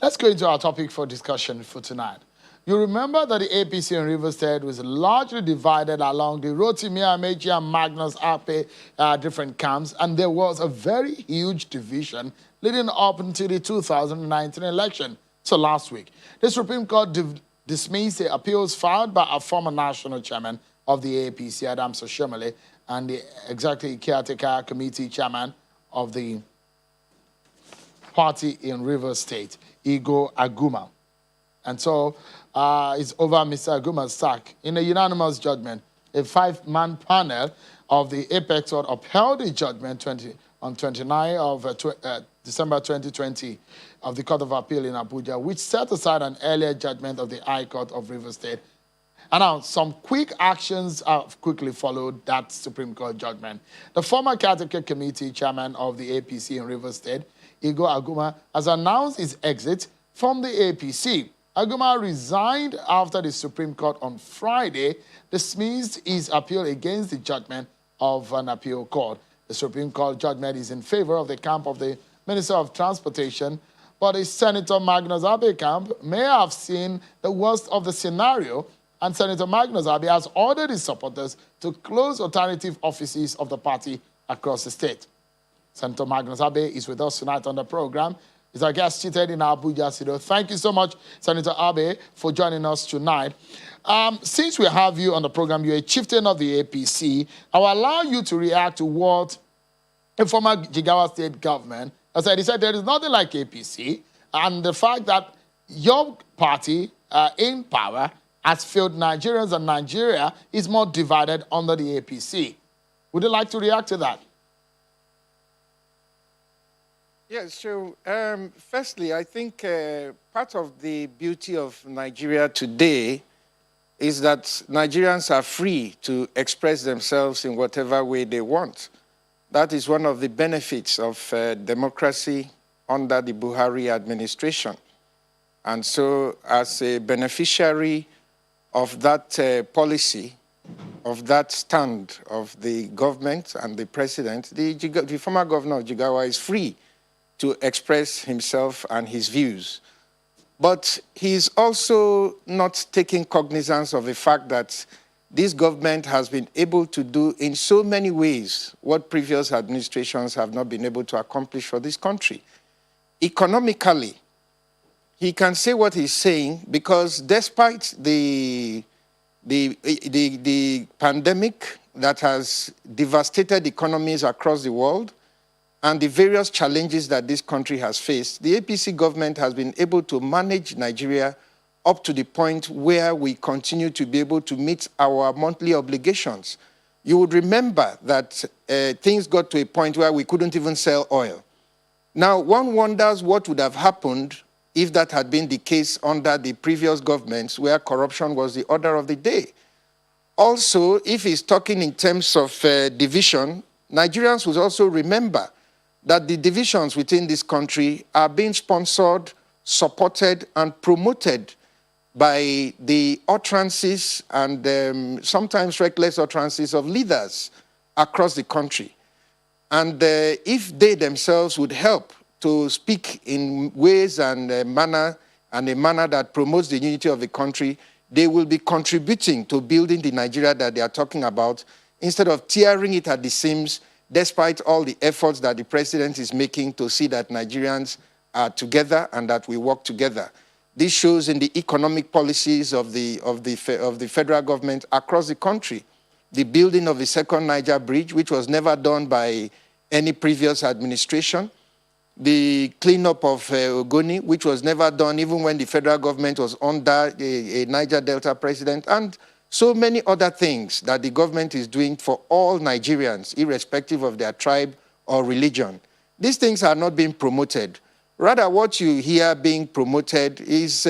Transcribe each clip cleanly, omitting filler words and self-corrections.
Let's go into our topic for discussion for tonight. You remember that the APC in Rivers State was largely divided along the Rotimi Amechi and Magnus Ape different camps, and there was a very huge division leading up until the 2019 election. So last week, the Supreme Court dismissed the appeals filed by a former national chairman of the APC, Adams Oshomole, and the executive caretaker committee chairman of the party in Rivers State, Igor Aguma. And so it's over Mr. Aguma's sack. In a unanimous judgment, a 5-man panel of the Apex Court upheld the judgment on 29 of December 2020 of the Court of Appeal in Abuja, which set aside an earlier judgment of the High Court of Rivers State. And now, some quick actions have quickly followed that Supreme Court judgment. The former caretaker committee chairman of the APC in Rivers State, Igor Aguma, has announced his exit from the APC. Aguma resigned after the Supreme Court on Friday dismissed his appeal against the judgment of an appeal court. The Supreme Court judgment is in favor of the camp of the Minister of Transportation, but the Senator Magnus Abe camp may have seen the worst of the scenario, and Senator Magnus Abe has ordered his supporters to close alternative offices of the party across the state. Senator Magnus Abe is with us tonight on the program. He's our guest seated in Abuja studio. Thank you so much, Senator Abe, for joining us tonight. Since we have you on the program, you're a chieftain of the APC. I'll allow you to react to what the former Jigawa state government has said. He said there is nothing like APC, and the fact that your party in power has failed Nigerians and Nigeria is more divided under the APC. Would you like to react to that? Yes, so firstly, I think part of the beauty of Nigeria today is that Nigerians are free to express themselves in whatever way they want. That is one of the benefits of democracy under the Buhari administration. And so as a beneficiary of that policy, of that stand of the government and the president, the former governor of Jigawa is free to express himself and his views. But he's also not taking cognizance of the fact that this government has been able to do in so many ways what previous administrations have not been able to accomplish for this country. Economically, he can say what he's saying because despite the pandemic that has devastated economies across the world and the various challenges that this country has faced, the APC government has been able to manage Nigeria up to the point where we continue to be able to meet our monthly obligations. You would remember that things got to a point where we couldn't even sell oil. Now, one wonders what would have happened if that had been the case under the previous governments where corruption was the order of the day. Also, if he's talking in terms of division, Nigerians would also remember that the divisions within this country are being sponsored, supported, and promoted by the utterances and sometimes reckless utterances of leaders across the country. And if they themselves would help to speak in ways and a manner that promotes the unity of the country, they will be contributing to building the Nigeria that they are talking about instead of tearing it at the seams, despite all the efforts that the president is making to see that Nigerians are together and that we work together. This shows in the economic policies of the federal government across the country. The building of the second Niger Bridge, which was never done by any previous administration. The cleanup of Ogoni, which was never done even when the federal government was under a Niger Delta president, and so many other things that the government is doing for all Nigerians, irrespective of their tribe or religion. These things are not being promoted. Rather, what you hear being promoted is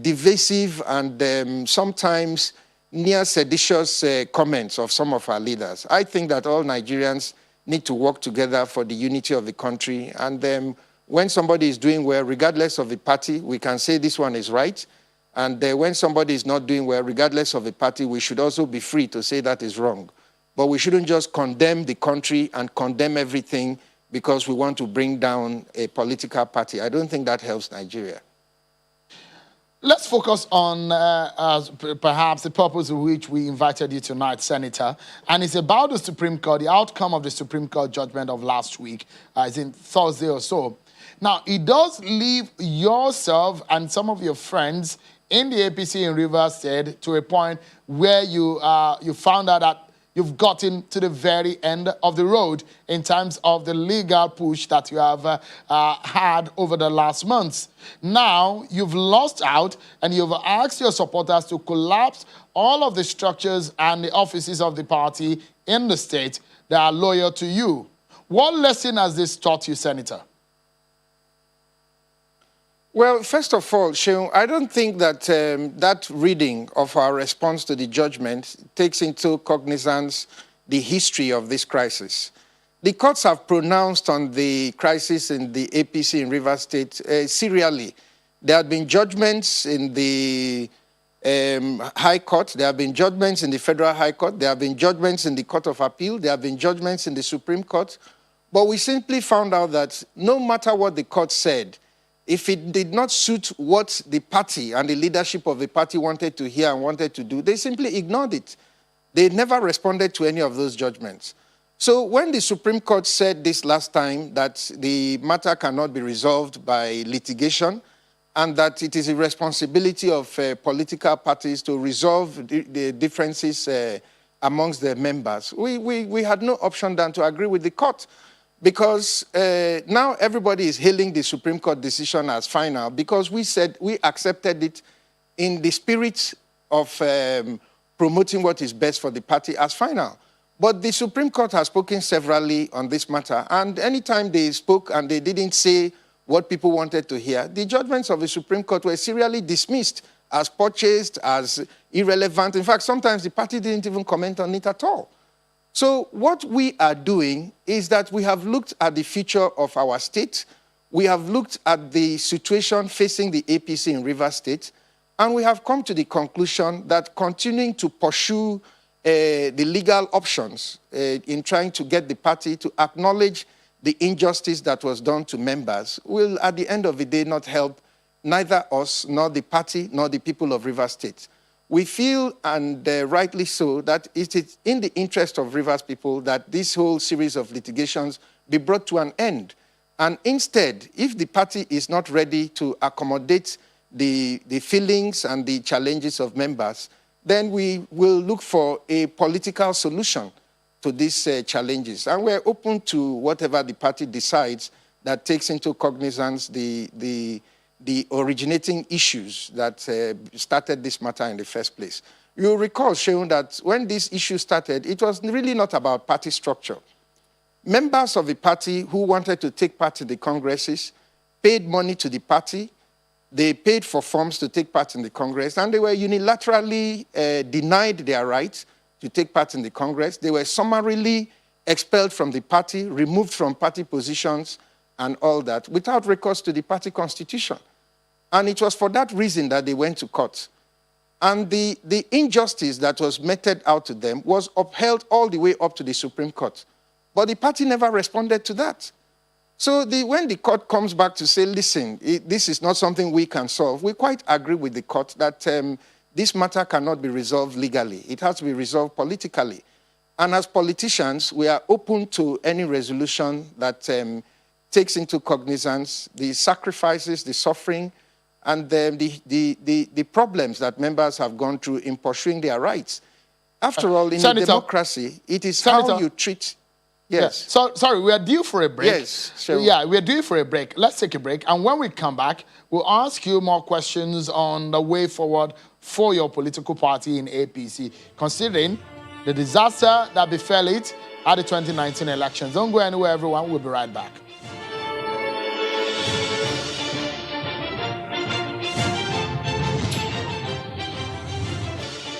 divisive and sometimes near seditious comments of some of our leaders. I think that all Nigerians need to work together for the unity of the country. And when somebody is doing well, regardless of the party, we can say this one is right. And when somebody is not doing well, regardless of the party, we should also be free to say that is wrong. But we shouldn't just condemn the country and condemn everything because we want to bring down a political party. I don't think that helps Nigeria. Let's focus on perhaps the purpose of which we invited you tonight, Senator. And it's about the Supreme Court, the outcome of the Supreme Court judgment of last week, as in Thursday or so. Now, it does leave yourself and some of your friends in the APC in Rivers State to a point where you found out that you've gotten to the very end of the road in terms of the legal push that you have had over the last months. Now, you've lost out and you've asked your supporters to collapse all of the structures and the offices of the party in the state that are loyal to you. What lesson has this taught you, Senator? Well, first of all, Sheung, I don't think that that reading of our response to the judgment takes into cognizance the history of this crisis. The courts have pronounced on the crisis in the APC in Rivers State serially. There have been judgments in the High Court. There have been judgments in the Federal High Court. There have been judgments in the Court of Appeal. There have been judgments in the Supreme Court. But we simply found out that no matter what the court said, if it did not suit what the party and the leadership of the party wanted to hear and wanted to do, they simply ignored it. They never responded to any of those judgments. So when the Supreme Court said this last time that the matter cannot be resolved by litigation and that it is a responsibility of political parties to resolve the differences amongst their members, we had no option than to agree with the court. Because now everybody is hailing the Supreme Court decision as final because we said we accepted it in the spirit of promoting what is best for the party as final. But the Supreme Court has spoken severally on this matter, and anytime they spoke and they didn't say what people wanted to hear, the judgments of the Supreme Court were serially dismissed as purchased, as irrelevant. In fact, sometimes the party didn't even comment on it at all. So what we are doing is that we have looked at the future of our state, we have looked at the situation facing the APC in Rivers State, and we have come to the conclusion that continuing to pursue the legal options in trying to get the party to acknowledge the injustice that was done to members will, at the end of the day, not help neither us, nor the party, nor the people of Rivers State. We feel, and rightly so, that it is in the interest of Rivers people that this whole series of litigations be brought to an end. And instead, if the party is not ready to accommodate the feelings and the challenges of members, then we will look for a political solution to these challenges. And we're open to whatever the party decides that takes into cognizance the originating issues that started this matter in the first place. You'll recall, Sheung, that when this issue started, it was really not about party structure. Members of the party who wanted to take part in the congresses paid money to the party, they paid for forms to take part in the Congress, and they were unilaterally denied their right to take part in the Congress. They were summarily expelled from the party, removed from party positions, and all that, without recourse to the party constitution. And it was for that reason that they went to court. And the injustice that was meted out to them was upheld all the way up to the Supreme Court. But the party never responded to that. So when the court comes back to say, listen, this is not something we can solve, we quite agree with the court that this matter cannot be resolved legally. It has to be resolved politically. And as politicians, we are open to any resolution that takes into cognizance the sacrifices, the suffering, and the problems that members have gone through in pursuing their rights. After all, in a democracy, it is how you treat... Yes. Yeah. So, sorry, we are due for a break. Yes, sure. Yeah, we are due for a break. Let's take a break. And when we come back, we'll ask you more questions on the way forward for your political party in APC, considering the disaster that befell it at the 2019 elections. Don't go anywhere, everyone. We'll be right back.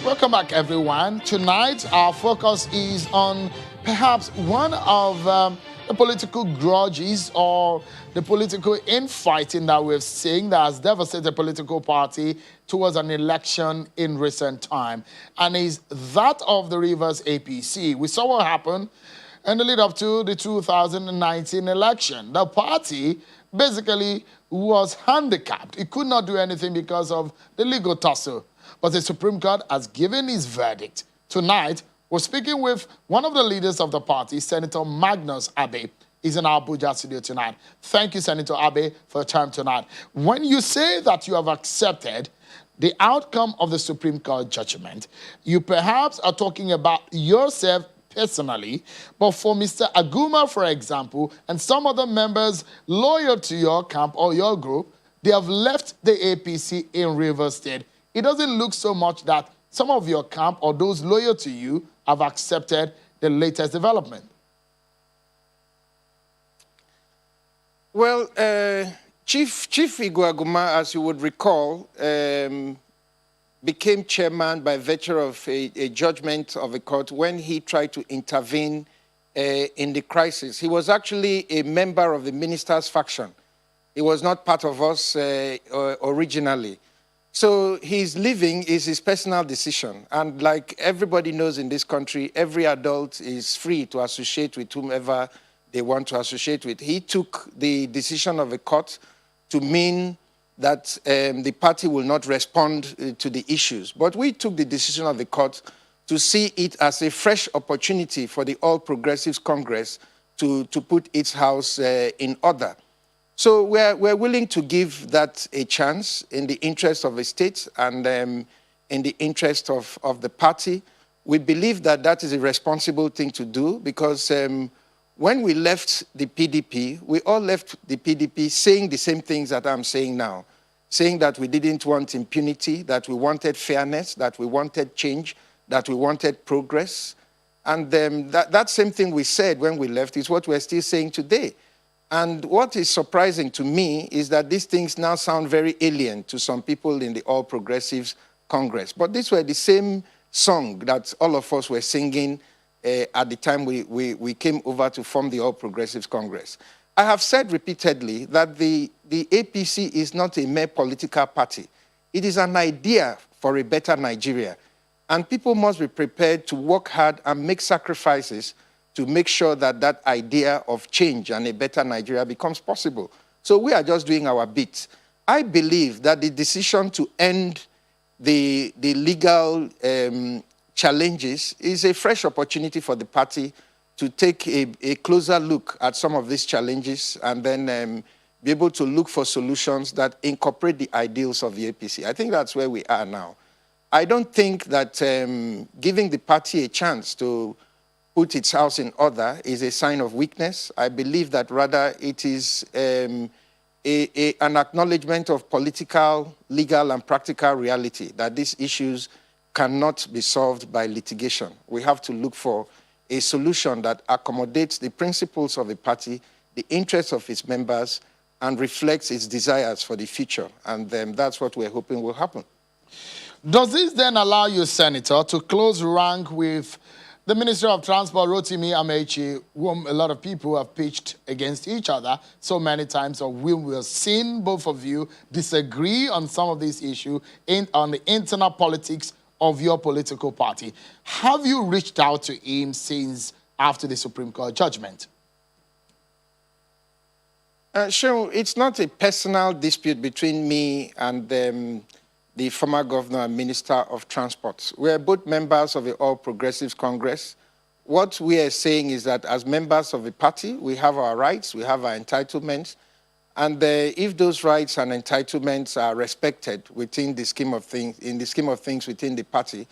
Welcome back, everyone. Tonight, our focus is on perhaps one of the political grudges or the political infighting that we've seen that has devastated a political party towards an election in recent time, and is that of the Rivers APC. We saw what happened in the lead up to the 2019 election. The party basically was handicapped. It could not do anything because of the legal tussle. But the Supreme Court has given its verdict. Tonight, we're speaking with one of the leaders of the party, Senator Magnus Abe. He's in our Abuja studio tonight. Thank you, Senator Abe, for your time tonight. When you say that you have accepted the outcome of the Supreme Court judgment, you perhaps are talking about yourself personally, but for Mr. Aguma, for example, and some other members loyal to your camp or your group, they have left the APC in Rivers State. It doesn't look so much that some of your camp or those loyal to you have accepted the latest development. Well, Chief Igwe, as you would recall, became chairman by virtue of a judgment of a court when he tried to intervene in the crisis. He was actually a member of the minister's faction. He was not part of us originally. So his leaving is his personal decision. And like everybody knows in this country, every adult is free to associate with whomever they want to associate with. He took the decision of a court to mean that the party will not respond to the issues. But we took the decision of the court to see it as a fresh opportunity for the All Progressives Congress to put its house in order. So we're willing to give that a chance in the interest of the state and in the interest of the party. We believe that that is a responsible thing to do because when we left the PDP, we all left the PDP saying the same things that I'm saying now, saying that we didn't want impunity, that we wanted fairness, that we wanted change, that we wanted progress. And that same thing we said when we left is what we're still saying today. And what is surprising to me is that these things now sound very alien to some people in the All Progressives Congress. But these were the same song that all of us were singing at the time we came over to form the All Progressives Congress. I have said repeatedly that the APC is not a mere political party. It is an idea for a better Nigeria. And people must be prepared to work hard and make sacrifices to make sure that that idea of change and a better Nigeria becomes possible. So we are just doing our bit. I believe that the decision to end the legal challenges is a fresh opportunity for the party to take a closer look at some of these challenges and then be able to look for solutions that incorporate the ideals of the APC. I think that's where we are now. I don't think that giving the party a chance to put its house in order is a sign of weakness. I believe that rather it is an acknowledgement of political, legal, and practical reality that these issues cannot be solved by litigation. We have to look for a solution that accommodates the principles of the party, the interests of its members, and reflects its desires for the future. And that's what we're hoping will happen. Does this then allow you, Senator, to close rank with the Minister of Transport, Rotimi Amechi, whom a lot of people have pitched against each other so many times, or we will seen both of you disagree on some of these issues on the internal politics of your political party? Have you reached out to him since after the Supreme Court judgment? Sure, it's not a personal dispute between me and the former governor and minister of transport. We are both members of the All Progressives Congress. What we are saying is that as members of the party, we have our rights, we have our entitlements, and if those rights and entitlements are respected within the scheme of things, in the scheme of things within the party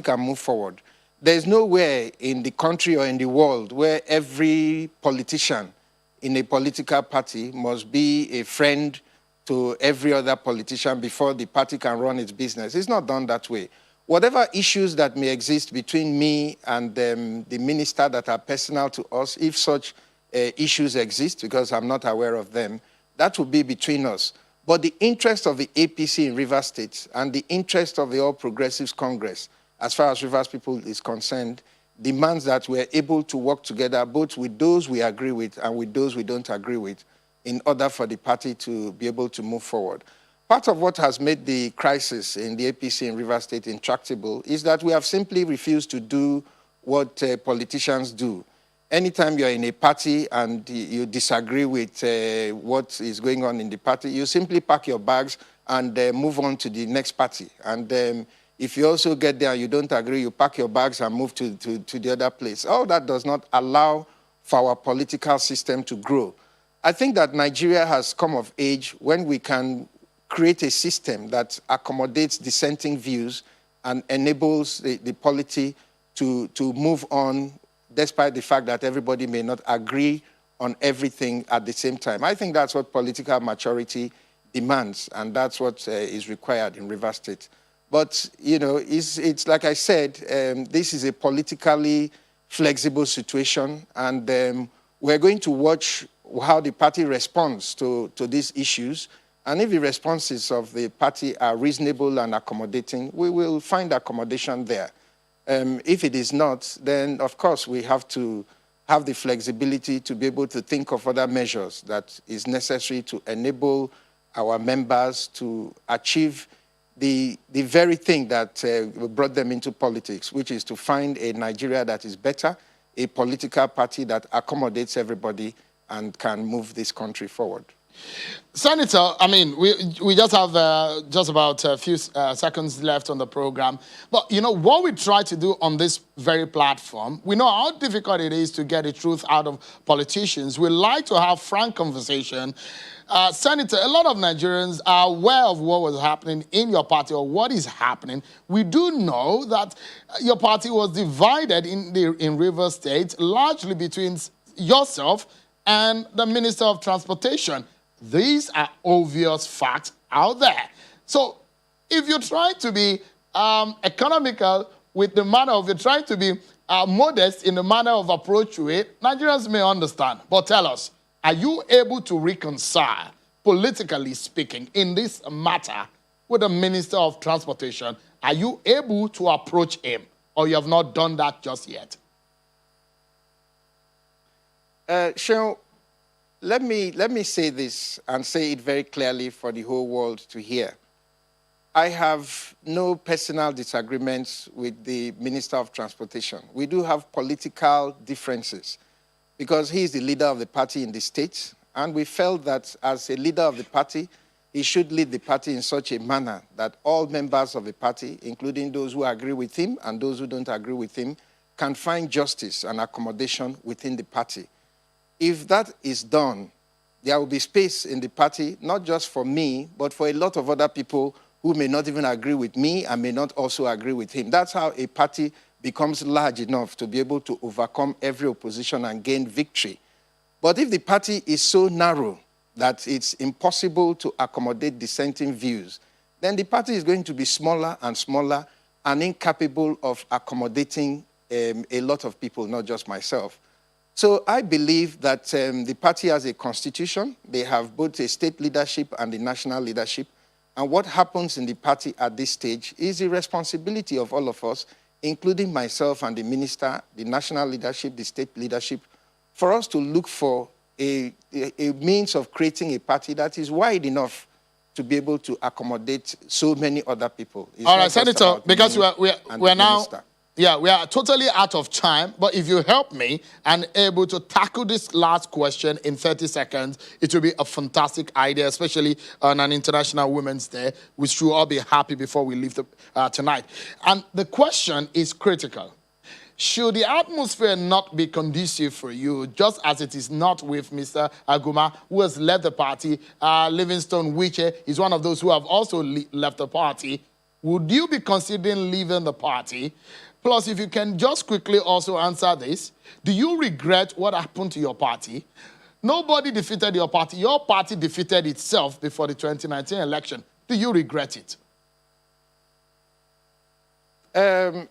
can move forward. There's nowhere in the country or in the world where every politician in a political party must be a friend to every other politician before the party can run its business. It's not done that way. Whatever issues that may exist between me and the minister that are personal to us, if such issues exist, because I'm not aware of them, that will be between us. But the interest of the APC in Rivers State and the interest of the All Progressives Congress, as far as Rivers people is concerned, demands that we're able to work together both with those we agree with and with those we don't agree with, in order for the party to be able to move forward. Part of what has made the crisis in the APC in Rivers State intractable is that we have simply refused to do what politicians do. Anytime you're in a party and you disagree with what is going on in the party, you simply pack your bags and move on to the next party. And if you also get there and you don't agree, you pack your bags and move to the other place. All that does not allow for our political system to grow. I think that Nigeria has come of age when we can create a system that accommodates dissenting views and enables the polity to move on despite the fact that everybody may not agree on everything at the same time. I think that's what political maturity demands, and that's what is required in Rivers State. But, you know, it's like I said, this is a politically flexible situation, and we're going to watch how the party responds to these issues. And if the responses of the party are reasonable and accommodating, we will find accommodation there. If it is not, then, of course, we have to have the flexibility to be able to think of other measures that is necessary to enable our members to achieve the very thing that brought them into politics, which is to find a Nigeria that is better, a political party that accommodates everybody and can move this country forward. Senator, I mean, we just have just about a few seconds left on the program. But, you know, what we try to do on this very platform, we know how difficult it is to get the truth out of politicians. We like to have frank conversation. Senator, a lot of Nigerians are aware of what was happening in your party or what is happening. We do know that your party was divided in Rivers State, largely between yourself and the Minister of Transportation. These are obvious facts out there. So if you're trying to be economical with the manner of, you're trying to be modest in the manner of approach to it, Nigerians may understand. But tell us, are you able to reconcile, politically speaking, in this matter with the Minister of Transportation? Are you able to approach him, or you have not done that just yet? Sean, let me say this and say it very clearly for the whole world to hear. I have no personal disagreements with the Minister of Transportation. We do have political differences because he is the leader of the party in the state, and we felt that as a leader of the party, he should lead the party in such a manner that all members of the party, including those who agree with him and those who don't agree with him, can find justice and accommodation within the party. If that is done, there will be space in the party, not just for me, but for a lot of other people who may not even agree with me and may not also agree with him. That's how a party becomes large enough to be able to overcome every opposition and gain victory. But if the party is so narrow that it's impossible to accommodate dissenting views, then the party is going to be smaller and smaller and incapable of accommodating a lot of people, not just myself. So I believe that the party has a constitution. They have both a state leadership and a national leadership. And what happens in the party at this stage is the responsibility of all of us, including myself and the minister, the national leadership, the state leadership, for us to look for a means of creating a party that is wide enough to be able to accommodate so many other people. It's all right, Senator, because we're now... Minister. Yeah, we are totally out of time, but if you help me and able to tackle this last question in 30 seconds, it will be a fantastic idea, especially on an International Women's Day. We should all be happy before we leave tonight. And the question is critical. Should the atmosphere not be conducive for you, just as it is not with Mr. Aguma, who has left the party? Livingstone Wiche is one of those who have also left the party. Would you be considering leaving the party? Plus, if you can just quickly also answer this, do you regret what happened to your party? Nobody defeated your party. Your party defeated itself before the 2019 election. Do you regret it?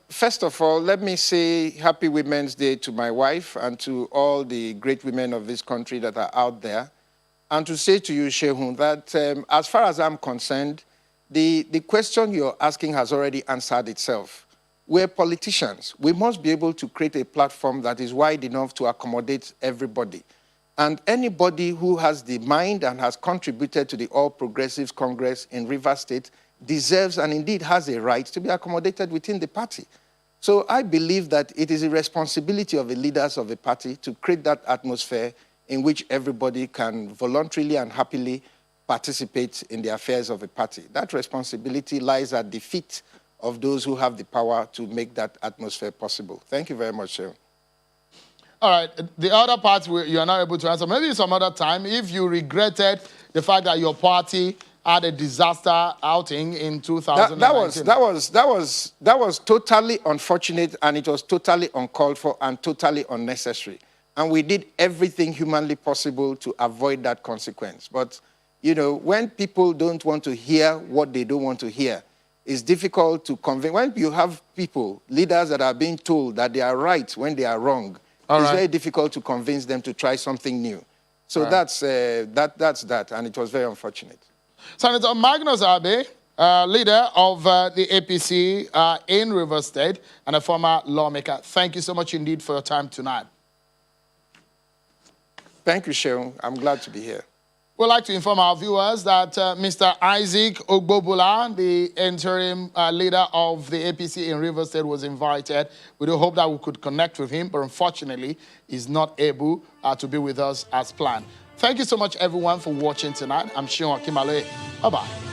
First of all, let me say Happy Women's Day to my wife and to all the great women of this country that are out there. And to say to you, Shehun, that as far as I'm concerned, the question you're asking has already answered itself. We're politicians. We must be able to create a platform that is wide enough to accommodate everybody. And anybody who has the mind and has contributed to the All Progressives Congress in Rivers State deserves and indeed has a right to be accommodated within the party. So I believe that it is a responsibility of the leaders of the party to create that atmosphere in which everybody can voluntarily and happily participate in the affairs of the party. That responsibility lies at the feet of those who have the power to make that atmosphere possible. Thank you very much, sir. All right, the other part you are not able to answer, maybe some other time, if you regretted the fact that your party had a disaster outing in 2019. That was totally unfortunate, and it was totally uncalled for and totally unnecessary. And we did everything humanly possible to avoid that consequence. But, you know, when people don't want to hear what they don't want to hear, it's difficult to convince. When you have people, leaders that are being told that they are right when they are wrong, it's very difficult to convince them to try something new. So that's that, and it was very unfortunate. Senator Magnus Abe, leader of the APC in Rivers State and a former lawmaker, thank you so much indeed for your time tonight. Thank you, Sheung. I'm glad to be here. We'd like to inform our viewers that Mr. Isaac Ogbobula, the interim leader of the APC in Rivers State, was invited. We do hope that we could connect with him, but unfortunately, he's not able to be with us as planned. Thank you so much, everyone, for watching tonight. I'm Sheung Akimale. Bye-bye.